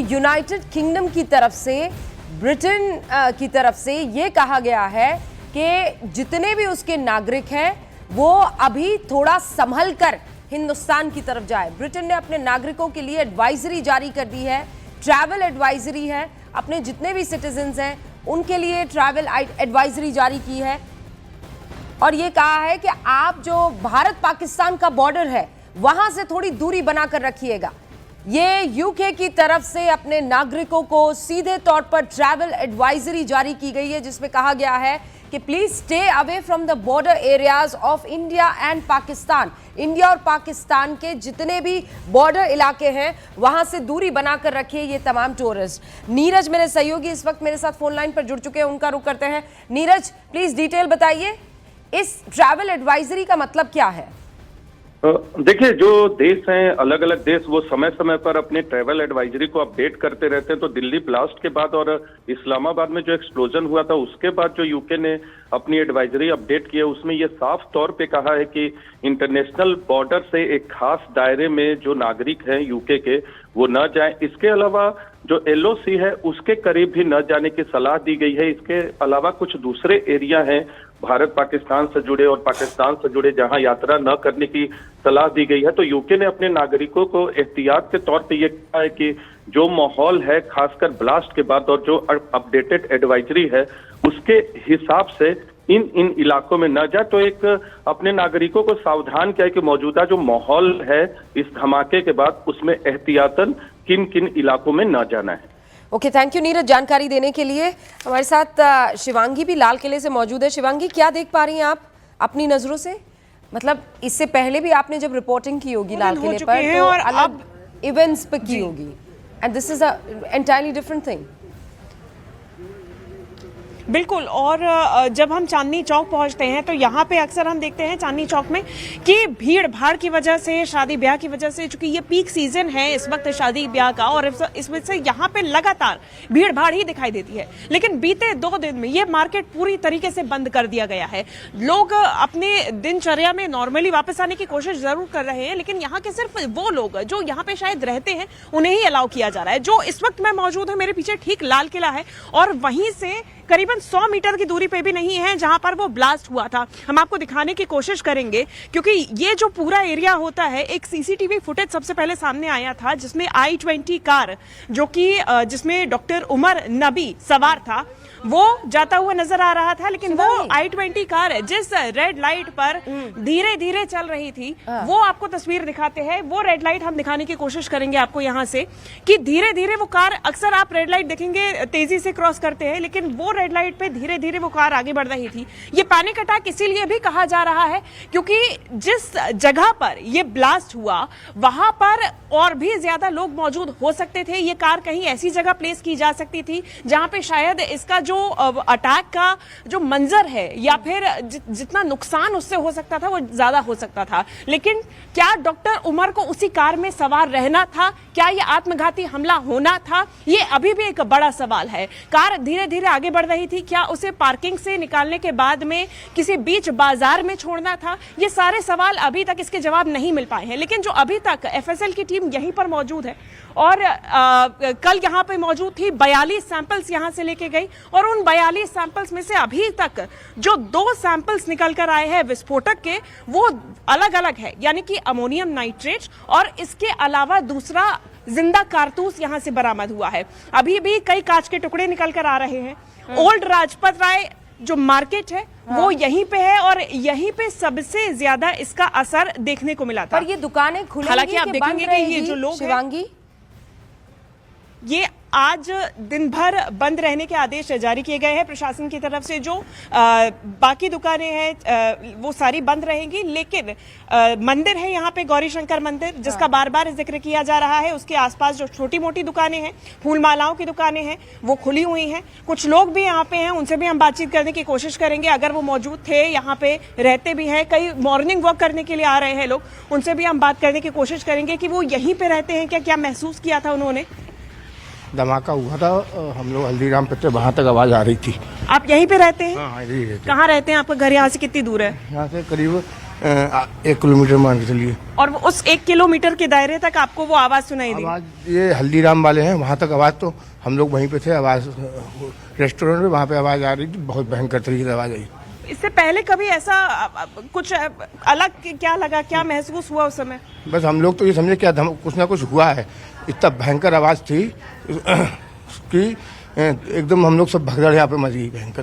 United kingdom की तरफ से, ब्रिटेन की तरफ से ये कहा गया है कि जितने भी उसके नागरिक हैं वो अभी थोड़ा संभल कर हिंदुस्तान की तरफ जाए। ब्रिटेन ने अपने नागरिकों के लिए एडवाइजरी जारी कर दी है, ट्रैवल एडवाइजरी है। अपने जितने भी सिटीजन्स हैं उनके लिए ट्रैवल एडवाइजरी जारी की है और ये कहा है कि आप जो भारत पाकिस्तान का बॉर्डर है वहां से थोड़ी दूरी बनाकर रखिएगा। ये यूके की तरफ से अपने नागरिकों को सीधे तौर पर ट्रैवल एडवाइजरी जारी की गई है, जिसमें कहा गया है कि please stay away from the border areas of India and Pakistan. India और पाकिस्तान के जितने भी बॉर्डर इलाके हैं वहां से दूरी बनाकर रखिए ये तमाम टूरिस्ट। नीरज मेरे सहयोगी इस वक्त मेरे साथ फोन लाइन पर जुड़ चुके हैं, उनका रुख करते हैं। नीरज, प्लीज डिटेल बताइए, इस ट्रैवल एडवाइजरी का मतलब क्या है? देखिए, जो देश हैं, अलग अलग देश, वो समय समय पर अपने ट्रैवल एडवाइजरी को अपडेट करते रहते हैं। तो दिल्ली ब्लास्ट के बाद और इस्लामाबाद में जो एक्सप्लोजन हुआ था उसके बाद जो यूके ने अपनी एडवाइजरी अपडेट की है उसमें ये साफ तौर पे कहा है कि इंटरनेशनल बॉर्डर से एक खास दायरे में जो नागरिक हैं यूके के वो न जाएं। इसके अलावा जो LOC है उसके करीब भी न जाने की सलाह दी गई है। इसके अलावा कुछ दूसरे एरिया हैं भारत पाकिस्तान से जुड़े और पाकिस्तान से जुड़े जहां यात्रा न करने की सलाह दी गई है। तो यूके ने अपने नागरिकों को एहतियात के तौर पे ये कहा है कि जो माहौल है खासकर ब्लास्ट के बाद और जो अपडेटेड एडवाइजरी है उसके हिसाब से इन इलाकों में न जाए। तो एक अपने नागरिकों को सावधान किया है कि मौजूदा जो माहौल है इस धमाके के बाद उसमें एहतियातन किन किन इलाकों में न जाना है। ओके, थैंक यू नीरज जानकारी देने के लिए। हमारे साथ शिवांगी भी लाल किले से मौजूद है। शिवांगी, क्या देख पा रही हैं आप अपनी नजरों से? मतलब इससे पहले भी आपने जब रिपोर्टिंग की होगी लाल किले पर तो और अलग इवेंट्स पे की होगी, and this is a entirely different thing. बिल्कुल। और जब हम चांदनी चौक पहुंचते हैं तो यहाँ पे अक्सर हम देखते हैं चांदनी चौक में कि भीड़ भाड़ की वजह से, शादी ब्याह की वजह से, चूंकि ये पीक सीजन है इस वक्त शादी ब्याह का, और इस वजह से यहाँ पे लगातार भीड़ भाड़ ही दिखाई देती है। लेकिन बीते 2 दिन में ये मार्केट पूरी तरीके से बंद कर दिया गया है। लोग अपने दिनचर्या में नॉर्मली वापस आने की कोशिश जरूर कर रहे हैं, लेकिन यहाँ के सिर्फ वो लोग जो यहाँ पे शायद रहते हैं उन्हें ही अलाउ किया जा रहा है। जो इस वक्त मैं मौजूद हूँ, मेरे पीछे ठीक लाल किला है और वहीं से करीबन 100 मीटर की दूरी पे भी नहीं है जहां पर वो ब्लास्ट हुआ था। हम आपको दिखाने की कोशिश करेंगे क्योंकि ये जो पूरा एरिया होता है, एक CCTV फुटेज सबसे पहले सामने आया था जिसमें I-20 कार जो कि जिसमें डॉक्टर उमर नबी सवार था वो जाता हुआ नजर आ रहा था। लेकिन वो I-20 कार जिस रेड लाइट पर धीरे धीरे चल रही थी वो आपको तस्वीर दिखाते हैं। वो रेड लाइट हम दिखाने की कोशिश करेंगे आपको यहाँ से कि धीरे धीरे वो कार, अक्सर आप रेड लाइट देखेंगे तेजी से क्रॉस करते हैं, लेकिन वो रेड लाइट पे धीरे धीरे वो कार आगे बढ़ रही थी। ये पैनिक अटैक इसीलिए भी कहा जा रहा है क्योंकि जिस जगह पर ये ब्लास्ट हुआ वहां पर और भी ज्यादा लोग मौजूद हो सकते थे। ये कार कहीं ऐसी जगह प्लेस की जा सकती थी जहां पे शायद इसका जो अटैक का जो मंजर है या फिर जितना नुकसान उससे हो सकता था वो ज्यादा हो सकता था। लेकिन क्या डॉक्टर उमर को उसी कार में सवार रहना था? क्या ये आत्मघाती हमला होना था? ये अभी भी एक बड़ा सवाल है। कार धीरे धीरे आगे बढ़ रही थी, क्या उसे पार्किंग से निकालने के बाद में किसी बीच बाजार में छोड़ना था? ये सारे सवाल अभी तक इसके जवाब नहीं मिल पाए हैं। लेकिन जो अभी तक FSL की टीम यहीं पर मौजूद है और कल यहाँ पे मौजूद थी, 42 सैंपल्स यहाँ से लेके गई और उन 42 सैंपल्स में से अभी तक जो 2 सैंपल्स निकल कर आए हैं विस्फोटक के वो अलग अलग है, यानी कि अमोनियम नाइट्रेट और इसके अलावा दूसरा जिंदा कारतूस यहाँ से बरामद हुआ है। अभी भी कई कांच के टुकड़े निकल कर आ रहे हैं। ओल्ड राजपथ राय जो मार्केट है वो यहीं पे है और यहीं पे सबसे ज्यादा इसका असर देखने को मिला था। पर ये दुकानें खुलेंगी, हालांकि आप देखेंगे कि ये जो लोग शिवांगी, ये आज दिन भर बंद रहने के आदेश जारी किए गए हैं प्रशासन की तरफ से। जो बाकी दुकानें हैं वो सारी बंद रहेंगी, लेकिन मंदिर है यहाँ पे गौरी शंकर मंदिर जिसका बार बार जिक्र किया जा रहा है, उसके आसपास जो छोटी मोटी दुकानें हैं, फूल मालाओं की दुकानें हैं, वो खुली हुई हैं। कुछ लोग भी यहाँ पे हैं, उनसे भी हम बातचीत करने की कोशिश करेंगे अगर वो मौजूद थे, यहाँ पे रहते भी हैं। कई मॉर्निंग वॉक करने के लिए आ रहे हैं लोग, उनसे भी हम बात करने की कोशिश करेंगे कि वो यहीं पे रहते हैं, क्या महसूस किया था उन्होंने। धमाका हुआ था, हम लोग हल्दीराम पे थे, वहाँ तक आवाज आ रही थी। आप यहीं पे रहते हैं? हाँ, यही रहते। कहाँ रहते हैं? आपका घर यहाँ से कितनी दूर है? यहाँ से करीब 1 किलोमीटर मान के चलिए। और वो उस 1 किलोमीटर के दायरे तक आपको वो आवाज सुनाई दी? आवाज ये हल्दीराम वाले हैं, वहाँ तक आवाज, तो हम लोग वहीं पे थे, आवाज रेस्टोरेंट में वहाँ पे आवाज आ रही थी, बहुत भयंकर तरीके से आवाज आई। इससे पहले कभी ऐसा कुछ अलग क्या लगा, क्या महसूस हुआ उस समय? बस हम लोग तो ये समझे क्या कुछ ना कुछ हुआ है, इतना भयंकर आवाज थी कि एकदम हम लोग सब भगदड़ यहाँ पे मच गई भयंकर।